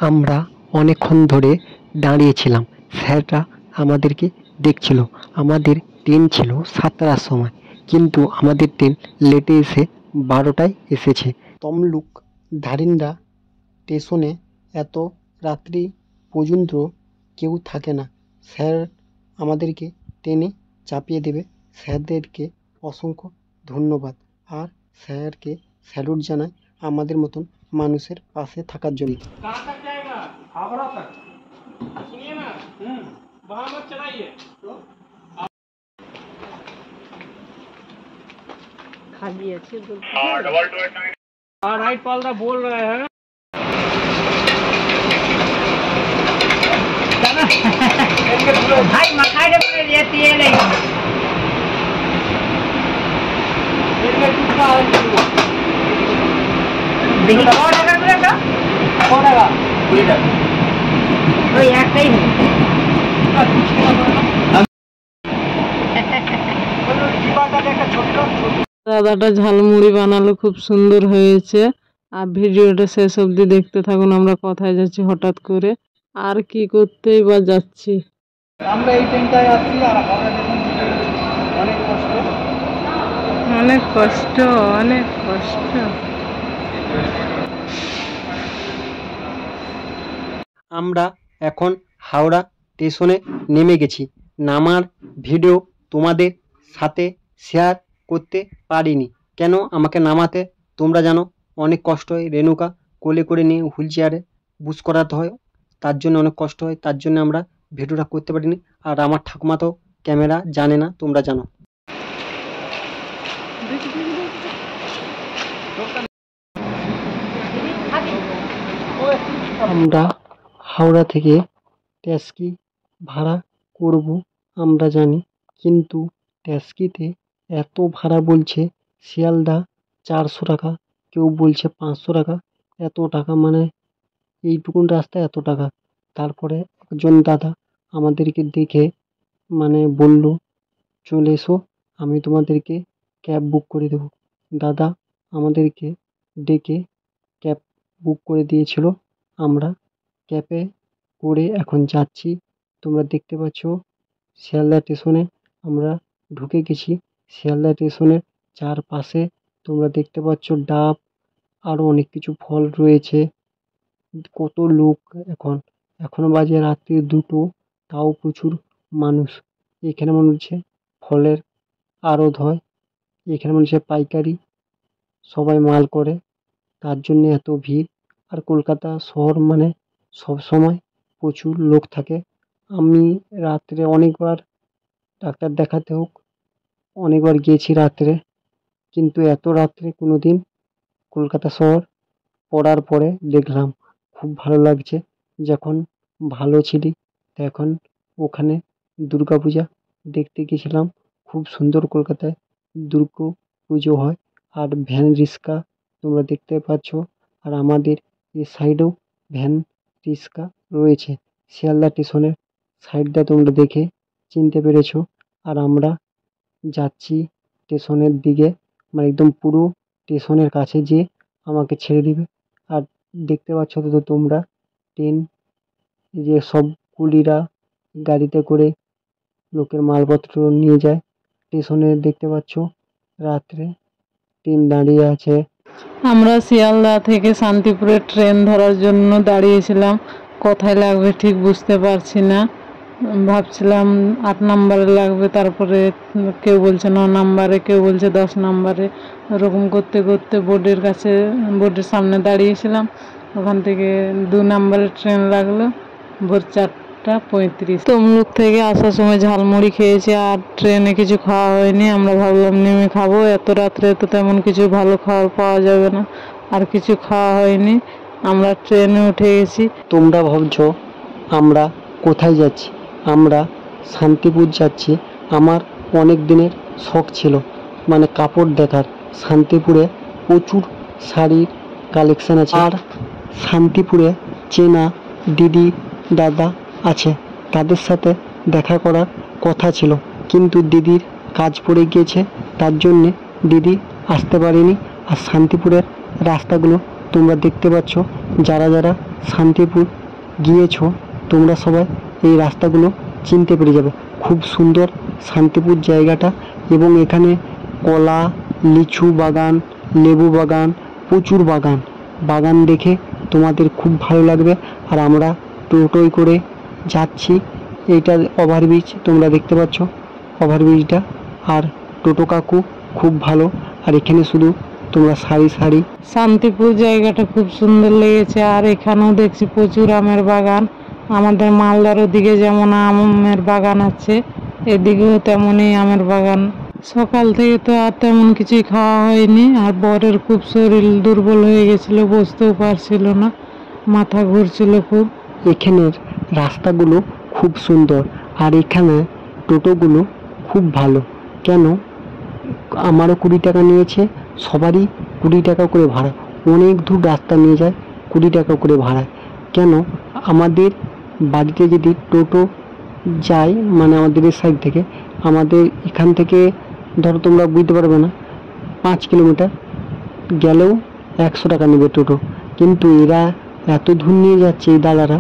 আমরা অনেকক্ষণ ধরে দাঁড়িয়েছিলাম। স্যাররা আমাদেরকে দেখছিল। আমাদের ট্রেন ছিল 7টার সময়, কিন্তু আমাদের ট্রেন লেটে এসে 12টায় এসেছে। তমলুক ধারিন্ডা স্টেশনে এত রাত্রি পর্যন্ত কেউ থাকে না। স্যার আমাদেরকে ট্রেনে চাপিয়ে দেবে। স্যারদেরকে অসংখ্য ধন্যবাদ, আর স্যারকে স্যালুট জানাই আমাদের মতন মানুষের পাশে থাকার জন্য। खाली अच्छे राइट पालदा बोल रहे हैं। भाई मखाड़े में रहती है नहीं দাদাটা ঝালমুড়ি বানালো, খুব সুন্দর হয়েছে। আর ভিডিওটা শেষ অবধি দেখতে থাকুন। আমরা কোথায় যাচ্ছি হঠাৎ করে, আর কি করতেই বা যাচ্ছি। আমরা এই ট্রেনটায় আসছি, আর হাওড়া স্টেশন অনেক কষ্ট, অনেক কষ্ট, অনেক কষ্ট। আমরা এখন হাওড়া স্টেশনে নেমে গেছি। নামার ভিডিও তোমাদের সাথে শেয়ার করতে পারিনি। কেন? আমাকে নামাতে তোমরা জানো অনেক কষ্ট হয়। রেণুকা কোলে করে নিয়ে হুইল চেয়ারে বুশ করাতে হয়, তার জন্য অনেক কষ্ট হয়। তার জন্য আমরা ভিডিওটা করতে পারিনি। আর আমার ঠাকুমা তো ক্যামেরা জানে না, তোমরা জানো। আমরা হাওড়া থেকে ট্যাক্সি ভাড়া করব আমরা জানি, কিন্তু ট্যাক্সিতে এত ভাড়া বলছে। শিয়ালদা 400 টাকা, কেউ বলছে 500 টাকা। এত টাকা মানে এইটুকুন রাস্তা এত টাকা। তারপরে একজন দাদা আমাদেরকে দেখে মানে বলল, চলে এসো, আমি তোমাদেরকে ক্যাব বুক করে দেবো। দাদা আমাদেরকে ডেকে ক্যাব বুক করে দিয়েছিল। আমরা ক্যাবে করে এখন যাচ্ছি। তোমরা দেখতে পাচ্ছ শিয়ালদা স্টেশনে আমরা ঢুকে গেছি। শিয়ালদা স্টেশনের চারপাশে তোমরা দেখতে পাচ্ছ ডাব, আরও অনেক কিছু ফল রয়েছে। কত লোক! এখনো বাজে রাত্রি 2টো, তাও প্রচুর মানুষ। এখানে মনে হচ্ছে ফলের আড়ত হয়, এখানে মনে হচ্ছে পাইকারি সবাই মাল করে, তার জন্য এত ভিড়। আর কলকাতা শহর মানে সব সময় প্রচুর লোক থাকে। আমি রাত্রে অনেকবার ডাক্তার দেখাতে হোক অনেকবার গিয়েছি রাত্রে, কিন্তু এত রাত্রে কোনো দিন কলকাতা শহর পড়ার পরে দেখলাম। খুব ভালো লাগছে। যখন ভালো ছিলি তখন ওখানে দুর্গাপূজা দেখতে গেছিলাম। খুব সুন্দর কলকাতায় দুর্গা পুজো হয়। আর ভ্যান রিক্সা তোমরা দেখতে পাচ্ছ, আর আমাদের এই সাইডেও ভ্যান রিক্সা রয়েছে। শিয়ালদা স্টেশনের সাইডটা তোমরা দেখে চিনতে পেরেছো। আর আমরা যাচ্ছি স্টেশনের দিকে, মানে একদম পুরো স্টেশনের কাছে যেয়ে আমাকে ছেড়ে দিবে। আর দেখতে পাচ্ছ তো তোমরা ট্রেন, যে সব কুলিরা গাড়িতে করে লোকের মালপত্র নিয়ে যায় স্টেশনে। দেখতে পাচ্ছ রাত্রে ট্রেন দাঁড়িয়ে আছে। আমরা শিয়ালদা থেকে শান্তিপুরে ট্রেন ধরার জন্য দাঁড়িয়েছিলাম। কোথায় লাগবে ঠিক বুঝতে পারছি না। ভাবছিলাম 8 নম্বরে লাগবে, তারপরে কেউ বলছে 9 নম্বরে, কেউ বলছে 10 নম্বরে। ওরকম করতে করতে বোর্ডের সামনে দাঁড়িয়েছিলাম। ওখান থেকে 2 নম্বরে ট্রেন লাগলো ভোর 4:35। তমলুক থেকে আসার সময় ঝালমুড়ি খেয়েছি, আর ট্রেনে কিছু খাওয়া হয়নি। আমরা ভাবলাম নেমে খাবো, এত রাত্রে তো তেমন কিছু ভালো খাবার পাওয়া যাবে না, আর কিছু খাওয়া হয়নি। আমরা ট্রেনে উঠে গেছি। তোমরা ভাবছো আমরা কোথায় যাচ্ছি? আমরা শান্তিপুর যাচ্ছি। আমার অনেক দিনের শখ ছিল মানে কাপড় দেখার। শান্তিপুরে প্রচুর শাড়ির কালেকশন আছে, আর শান্তিপুরে চেনা দিদি দাদা আছে, তাদের সাথে দেখা করার কথা ছিল, কিন্তু দিদির কাজ পড়ে গিয়েছে। তার জন্যে দিদি আসতে পারিনি। আর শান্তিপুরের রাস্তাগুলো তোমরা দেখতে পাচ্ছ, যারা যারা শান্তিপুর গিয়েছো তোমরা সবাই এই রাস্তাগুলো চিনতে পেরে যাবে। খুব সুন্দর শান্তিপুর জায়গাটা, এবং এখানে কলা, লিচু বাগান, লেবু বাগান, প্রচুর বাগান দেখে তোমাদের খুব ভালো লাগবে। আর আমরা টোটোয় করে যাচ্ছি, এইটা ওভারব্রিজ তোমরা দেখতে পাচ্ছ ওভারব্রিজটা। আর টোটো কাকু খুব ভালো। আর এখানে শুধু তোমরা সারি সারি। শান্তিপুর জায়গাটা খুব সুন্দর লেগেছে। আর এখানেও দেখছি প্রচুর আমের বাগান। আমাদের মালদার ওদিকে যেমন আমের বাগান আছে, এদিকেও তেমনই আমের বাগান। সকাল থেকে তো আর তেমন কিছুই খাওয়া হয়নি। আর বরের খুব শরীর দুর্বল হয়ে গেছিল, বসতেও পারছিল না, মাথা ঘুরছিল খুব। এখানের রাস্তাগুলো খুব সুন্দর, আর এখানে টোটোগুলো খুব ভালো। কেন, আমারও 20 টাকা নিয়েছে, সবারই 20 টাকা করে ভাড়া। অনেক দূর রাস্তা নিয়ে যায়, 20 টাকা করে ভাড়া। কেন, আমাদের বাড়িতে যদি টোটো যায়, মানে আমাদের এই সাইড থেকে, আমাদের এখান থেকে ধরো তোমরা বুঝতে পারবে না, 5 কিলোমিটার গেলেও 100 টাকা নেবে টোটো। কিন্তু এরা এত দূর নিয়ে যাচ্ছে, এই দাদারা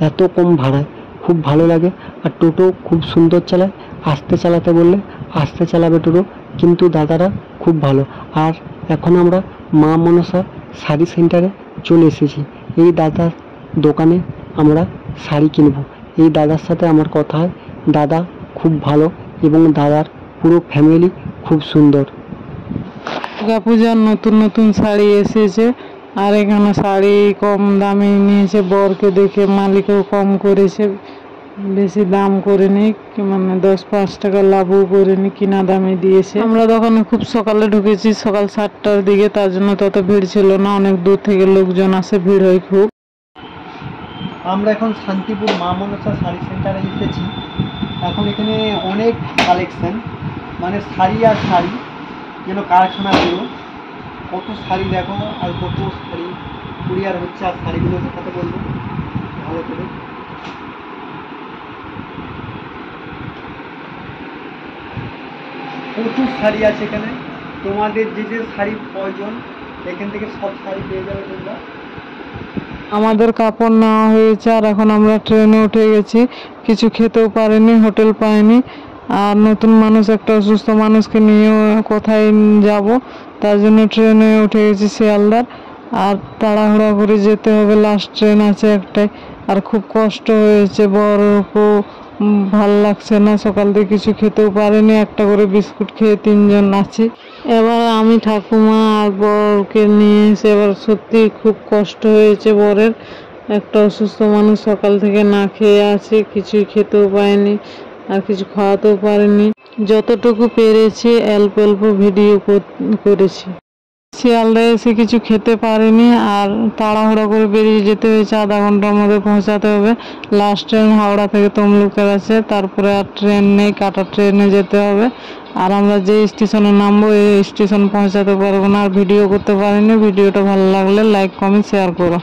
এত কম ভাড়ায়, খুব ভালো লাগে। আর টোটো খুব সুন্দর চালায়, আস্তে চালাতে বললে আস্তে চালাবে টোটো, কিন্তু দাদারা খুব ভালো। আর এখন আমরা মা মনসা শাড়ি সেন্টারে চলে এসেছি। এই দাদার দোকানে আমরা শাড়ি কিনবো। এই দাদার সাথে আমার কথা হয়, দাদা খুব ভালো এবং দাদার পুরো ফ্যামিলি খুব সুন্দর। দুর্গা পূজার নতুন নতুন শাড়ি এসেছে, আর এখানে শাড়ি কম দামে নিয়েছে। বরকে দেখে মালিকও কম করেছে, বেশি দাম করেনি, মানে 10-5 টাকা লাভও করেনি, কিনা দামে দিয়েছে। আমরা দোকানে খুব সকালে ঢুকেছি, সকাল 7টার দিকে, তার জন্য তত ভিড় ছিল না। অনেক দূর থেকে লোকজন আসে, ভিড় হয় খুব। আমরা এখন শান্তিপুর মা মনসা শাড়ি সেন্টারে এসেছি। এখন এখানে অনেক কালেকশন, মানে শাড়ি আর শাড়ি, যেন কারখানা ছিল। কত শাড়ি দেখো, আর কত শাড়ি কুরিয়ার হচ্ছে। আর শাড়িগুলো দেখাতে বলবো ভালো করে। প্রচুর শাড়ি আছে এখানে, তোমাদের যে যে শাড়ি প্রয়োজন এখান থেকে সব শাড়ি পেয়ে যাবে তোমরা। আমাদের কাপড় নেওয়া হয়েছে, আর এখন আমরা ট্রেনে উঠে গেছি। কিছু খেতেও পারিনি, হোটেল পাইনি। আর নতুন মানুষ, একটা অসুস্থ মানুষকে নিয়ে কোথায় যাব, তার জন্য ট্রেনে উঠে গেছি শিয়ালদার। আর তাড়াহুড়া করে যেতে হবে, লাস্ট ট্রেন আছে একটাই। আর খুব কষ্ট হয়েছে, বড়কেও ভাল লাগছে না, সকাল থেকে কিছু খেতেও পারেনি। একটা করে বিস্কুট খেয়ে 3 জন আছি। এবার আমি ঠাকুমা আর বরকে নিয়ে এসে, এবার সত্যি খুব কষ্ট হয়েছে বরের। একটা অসুস্থ মানুষ সকাল থেকে না খেয়ে আছে, কিছুই খেতেও পায়নি, আর কিছু খাওয়াতেও পারেনি। যতটুকু পেরেছি অল্প অল্প ভিডিও করেছি। শিয়ালদায় এসে কিছু খেতে পারিনি, আর তাড়াহুড়া করে বেরিয়ে যেতে হয়েছে। আধা ঘন্টার মধ্যে পৌঁছাতে হবে। লাস্ট ট্রেন হাওড়া থেকে তমলুকের আছে, তারপরে আর ট্রেন নেই, কাটা ট্রেনে যেতে হবে। আর আমরা যে স্টেশনে নামবো, এই স্টেশন পৌঁছাতে পারবো না। আর ভিডিও করতে পারিনি। ভিডিওটা ভালো লাগলে লাইক, কমেন্ট, শেয়ার করো।